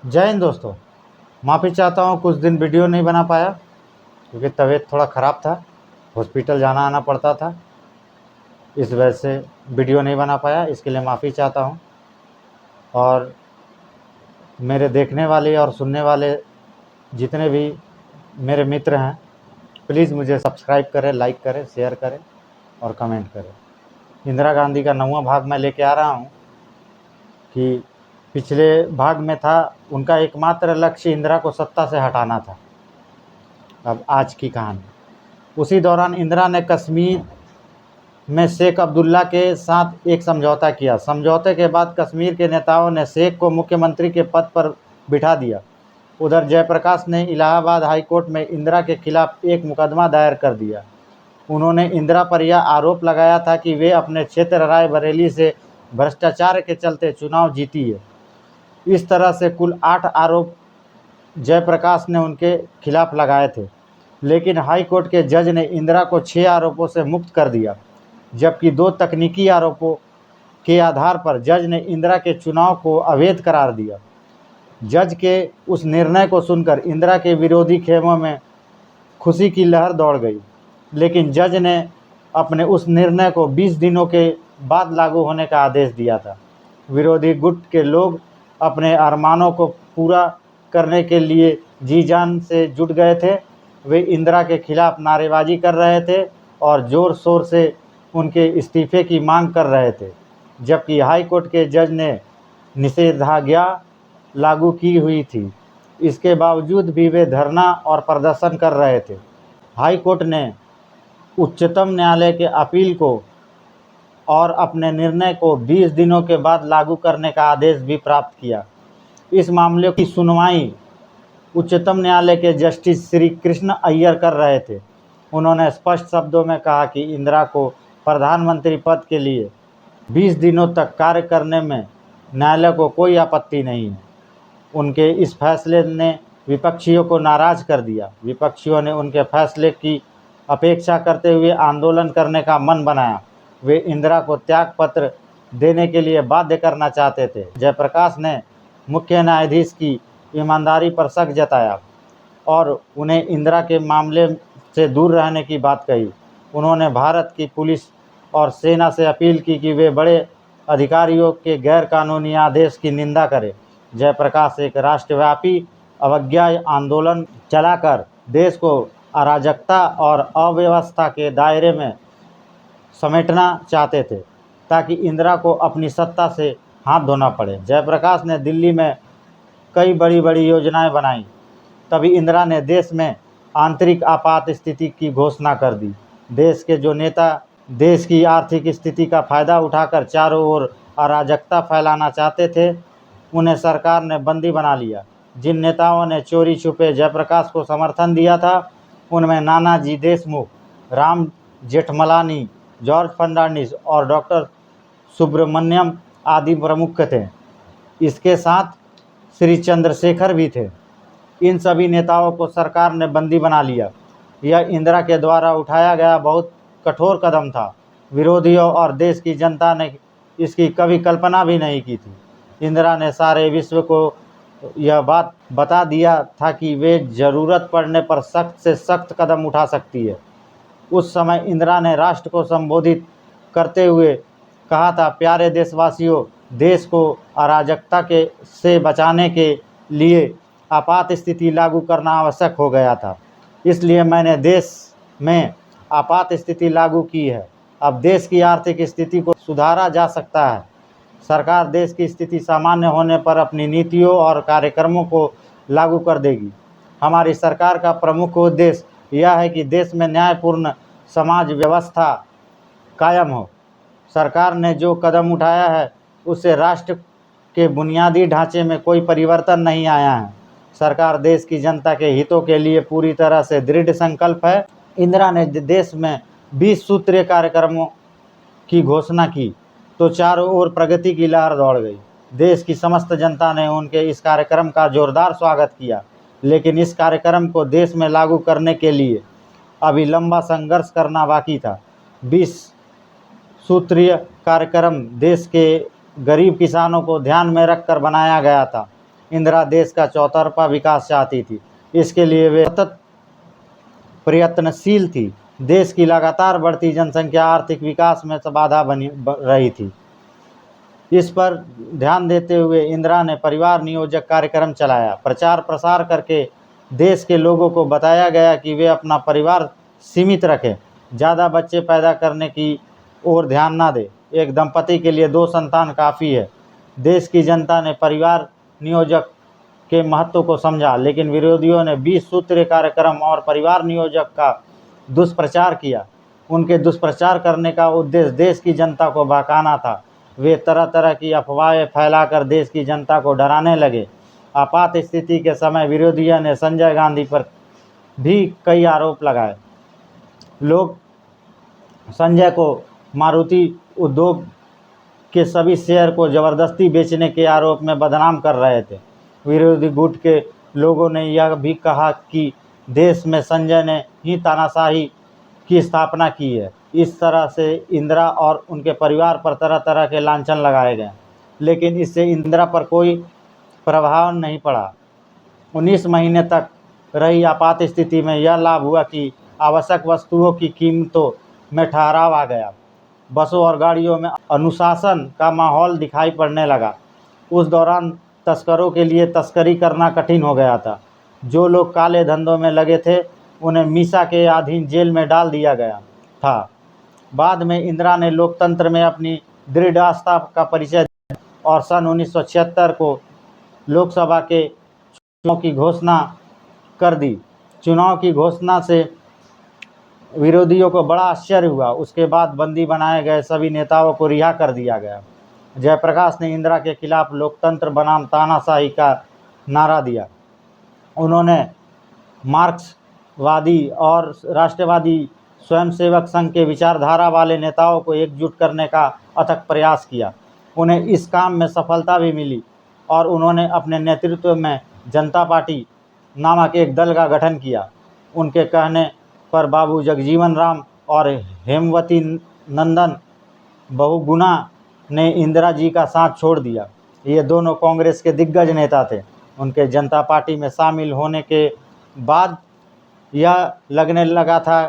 जय हिंद दोस्तों। माफ़ी चाहता हूँ कुछ दिन वीडियो नहीं बना पाया क्योंकि तबीयत थोड़ा ख़राब था, हॉस्पिटल जाना आना पड़ता था, इस वजह से वीडियो नहीं बना पाया। इसके लिए माफ़ी चाहता हूँ। और मेरे देखने वाले और सुनने वाले जितने भी मेरे मित्र हैं, प्लीज़ मुझे सब्सक्राइब करें, लाइक करें, शेयर करें और कमेंट करें। इंदिरा गांधी का 9वां भाग मैं लेके आ रहा हूँ कि पिछले भाग में था उनका एकमात्र लक्ष्य इंदिरा को सत्ता से हटाना था। अब आज की कहानी, उसी दौरान इंदिरा ने कश्मीर में शेख अब्दुल्ला के साथ एक समझौता किया। समझौते के बाद कश्मीर के नेताओं ने शेख को मुख्यमंत्री के पद पर बिठा दिया। उधर जयप्रकाश ने इलाहाबाद हाई कोर्ट में इंदिरा के खिलाफ एक मुकदमा दायर कर दिया। उन्होंने इंदिरा पर यह आरोप लगाया था कि वे अपने क्षेत्र रायबरेली से भ्रष्टाचार के चलते चुनाव जीती है। इस तरह से कुल 8 आरोप जयप्रकाश ने उनके खिलाफ लगाए थे, लेकिन हाई कोर्ट के जज ने इंदिरा को 6 आरोपों से मुक्त कर दिया, जबकि 2 तकनीकी आरोपों के आधार पर जज ने इंदिरा के चुनाव को अवैध करार दिया। जज के उस निर्णय को सुनकर इंदिरा के विरोधी खेमों में खुशी की लहर दौड़ गई, लेकिन जज ने अपने उस निर्णय को 20 दिनों के बाद लागू होने का आदेश दिया था। विरोधी गुट के लोग अपने अरमानों को पूरा करने के लिए जी जान से जुट गए थे। वे इंदिरा के खिलाफ नारेबाजी कर रहे थे और ज़ोर शोर से उनके इस्तीफे की मांग कर रहे थे, जबकि हाई कोर्ट के जज ने निषेधाज्ञा लागू की हुई थी। इसके बावजूद भी वे धरना और प्रदर्शन कर रहे थे। हाई कोर्ट ने उच्चतम न्यायालय के अपील को और अपने निर्णय को 20 दिनों के बाद लागू करने का आदेश भी प्राप्त किया। इस मामले की सुनवाई उच्चतम न्यायालय के जस्टिस श्री कृष्ण अय्यर कर रहे थे। उन्होंने स्पष्ट शब्दों में कहा कि इंदिरा को प्रधानमंत्री पद के लिए 20 दिनों तक कार्य करने में न्यायालय को कोई आपत्ति नहीं है। उनके इस फैसले ने विपक्षियों को नाराज़ कर दिया। विपक्षियों ने उनके फैसले की अपेक्षा करते हुए आंदोलन करने का मन बनाया। वे इंदिरा को त्याग पत्र देने के लिए बाध्य करना चाहते थे। जयप्रकाश ने मुख्य न्यायाधीश की ईमानदारी पर शक जताया और उन्हें इंदिरा के मामले से दूर रहने की बात कही। उन्होंने भारत की पुलिस और सेना से अपील की कि वे बड़े अधिकारियों के गैर कानूनी आदेश की निंदा करें। जयप्रकाश एक राष्ट्रव्यापी अवज्ञा आंदोलन चलाकर देश को अराजकता और अव्यवस्था के दायरे में समेटना चाहते थे, ताकि इंदिरा को अपनी सत्ता से हाथ धोना पड़े। जयप्रकाश ने दिल्ली में कई बड़ी बड़ी योजनाएं बनाई। तभी इंदिरा ने देश में आंतरिक आपात स्थिति की घोषणा कर दी। देश के जो नेता देश की आर्थिक स्थिति का फायदा उठाकर चारों ओर अराजकता फैलाना चाहते थे, उन्हें सरकार ने बंदी बना लिया। जिन नेताओं ने चोरी छुपे जयप्रकाश को समर्थन दिया था, उनमें नानाजी देशमुख, राम जेठमलानी, जॉर्ज फर्नांडिस और डॉक्टर सुब्रमण्यम आदि प्रमुख थे। इसके साथ श्री चंद्रशेखर भी थे। इन सभी नेताओं को सरकार ने बंदी बना लिया। यह इंदिरा के द्वारा उठाया गया बहुत कठोर कदम था। विरोधियों और देश की जनता ने इसकी कभी कल्पना भी नहीं की थी। इंदिरा ने सारे विश्व को यह बात बता दिया था कि वे ज़रूरत पड़ने पर सख्त से सख्त कदम उठा सकती है। उस समय इंदिरा ने राष्ट्र को संबोधित करते हुए कहा था, प्यारे देशवासियों, देश को अराजकता से बचाने के लिए आपात स्थिति लागू करना आवश्यक हो गया था। इसलिए मैंने देश में आपात स्थिति लागू की है। अब देश की आर्थिक स्थिति को सुधारा जा सकता है। सरकार देश की स्थिति सामान्य होने पर अपनी नीतियों और कार्यक्रमों को लागू कर देगी। हमारी सरकार का प्रमुख उद्देश्य यह है कि देश में न्यायपूर्ण समाज व्यवस्था कायम हो। सरकार ने जो कदम उठाया है उससे राष्ट्र के बुनियादी ढांचे में कोई परिवर्तन नहीं आया है। सरकार देश की जनता के हितों के लिए पूरी तरह से दृढ़ संकल्प है। इंदिरा ने देश में 20 सूत्रीय कार्यक्रमों की घोषणा की तो चारों ओर प्रगति की लहर दौड़ गई। देश की समस्त जनता ने उनके इस कार्यक्रम का जोरदार स्वागत किया, लेकिन इस कार्यक्रम को देश में लागू करने के लिए अभी लंबा संघर्ष करना बाकी था। 20 सूत्रीय कार्यक्रम देश के गरीब किसानों को ध्यान में रखकर बनाया गया था। इंदिरा देश का चौतरफा विकास चाहती थी। इसके लिए वे सतत प्रयत्नशील थी। देश की लगातार बढ़ती जनसंख्या आर्थिक विकास में बाधा बनी रही थी। इस पर ध्यान देते हुए इंदिरा ने परिवार नियोजक कार्यक्रम चलाया। प्रचार प्रसार करके देश के लोगों को बताया गया कि वे अपना परिवार सीमित रखें, ज़्यादा बच्चे पैदा करने की ओर ध्यान ना दें। एक दंपति के लिए 2 संतान काफ़ी है। देश की जनता ने परिवार नियोजक के महत्व को समझा, लेकिन विरोधियों ने 20 सूत्रीय कार्यक्रम और परिवार नियोजक का दुष्प्रचार किया। उनके दुष्प्रचार करने का उद्देश्य देश की जनता को बहकाना था। वे तरह तरह की अफवाहें फैलाकर देश की जनता को डराने लगे। आपात स्थिति के समय विरोधियों ने संजय गांधी पर भी कई आरोप लगाए। लोग संजय को मारुति उद्योग के सभी शेयर को जबरदस्ती बेचने के आरोप में बदनाम कर रहे थे। विरोधी गुट के लोगों ने यह भी कहा कि देश में संजय ने ही तानाशाही की स्थापना की है। इस तरह से इंदिरा और उनके परिवार पर तरह तरह के लांछन लगाए गए, लेकिन इससे इंदिरा पर कोई प्रभाव नहीं पड़ा। 19 महीने तक रही आपात स्थिति में यह लाभ हुआ कि आवश्यक वस्तुओं की कीमतों में ठहराव आ गया। बसों और गाड़ियों में अनुशासन का माहौल दिखाई पड़ने लगा। उस दौरान तस्करों के लिए तस्करी करना कठिन हो गया था। जो लोग काले धंधों में लगे थे उन्हें मीसा के अधीन जेल में डाल दिया गया था। बाद में इंदिरा ने लोकतंत्र में अपनी दृढ़ आस्था का परिचय दिया और सन 1976 को लोकसभा के चुनाव की घोषणा कर दी। चुनाव की घोषणा से विरोधियों को बड़ा आश्चर्य हुआ। उसके बाद बंदी बनाए गए सभी नेताओं को रिहा कर दिया गया। जयप्रकाश ने इंदिरा के खिलाफ लोकतंत्र बनाम तानाशाही का नारा दिया। उन्होंने मार्क्सवादी और राष्ट्रवादी स्वयंसेवक संघ के विचारधारा वाले नेताओं को एकजुट करने का अथक प्रयास किया। उन्हें इस काम में सफलता भी मिली और उन्होंने अपने नेतृत्व में जनता पार्टी नामक एक दल का गठन किया। उनके कहने पर बाबू जगजीवन राम और हेमवती नंदन बहुगुणा ने इंदिरा जी का साथ छोड़ दिया। ये दोनों कांग्रेस के दिग्गज नेता थे। उनके जनता पार्टी में शामिल होने के बाद यह लगने लगा था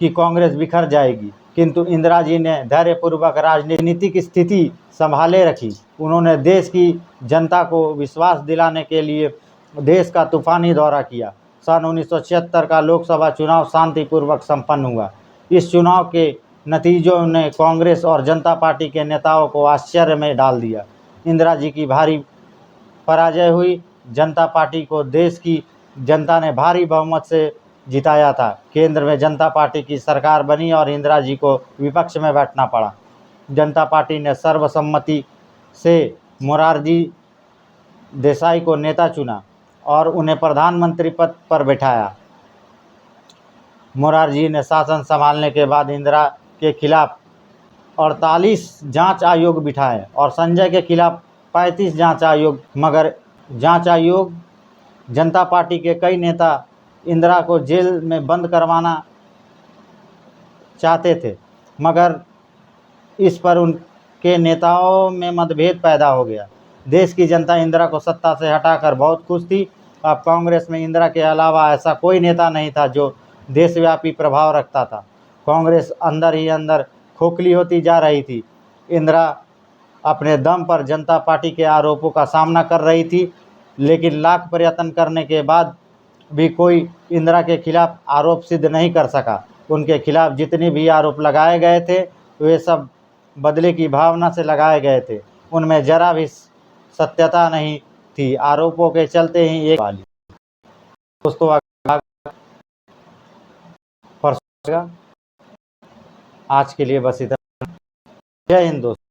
कि कांग्रेस बिखर जाएगी, किंतु इंदिरा जी ने धैर्यपूर्वक राजनीतिक स्थिति संभाले रखी। उन्होंने देश की जनता को विश्वास दिलाने के लिए देश का तूफानी दौरा किया। सन 1976 का लोकसभा चुनाव शांतिपूर्वक संपन्न हुआ। इस चुनाव के नतीजों ने कांग्रेस और जनता पार्टी के नेताओं को आश्चर्य में डाल दिया। इंदिरा जी की भारी पराजय हुई। जनता पार्टी को देश की जनता ने भारी बहुमत से जिताया था। केंद्र में जनता पार्टी की सरकार बनी और इंदिरा जी को विपक्ष में बैठना पड़ा। जनता पार्टी ने सर्वसम्मति से मोरारजी देसाई को नेता चुना और उन्हें प्रधानमंत्री पद पर बैठाया। मोरारजी ने शासन संभालने के बाद इंदिरा के खिलाफ 48 जांच आयोग बिठाए और संजय के खिलाफ 35 जांच आयोग, मगर जांच आयोग जनता पार्टी के कई नेता इंदिरा को जेल में बंद करवाना चाहते थे, मगर इस पर उनके नेताओं में मतभेद पैदा हो गया। देश की जनता इंदिरा को सत्ता से हटाकर बहुत खुश थी। अब कांग्रेस में इंदिरा के अलावा ऐसा कोई नेता नहीं था जो देशव्यापी प्रभाव रखता था। कांग्रेस अंदर ही अंदर खोखली होती जा रही थी। इंदिरा अपने दम पर जनता पार्टी के आरोपों का सामना कर रही थी, लेकिन लाख प्रयत्न करने के बाद भी कोई इंदिरा के खिलाफ आरोप सिद्ध नहीं कर सका। उनके खिलाफ जितने भी आरोप लगाए गए थे वे सब बदले की भावना से लगाए गए थे। उनमें जरा भी सत्यता नहीं थी। आरोपों के चलते ही एक वाली दोस्तों आज के लिए बस इतना। जय हिंद दोस्तों।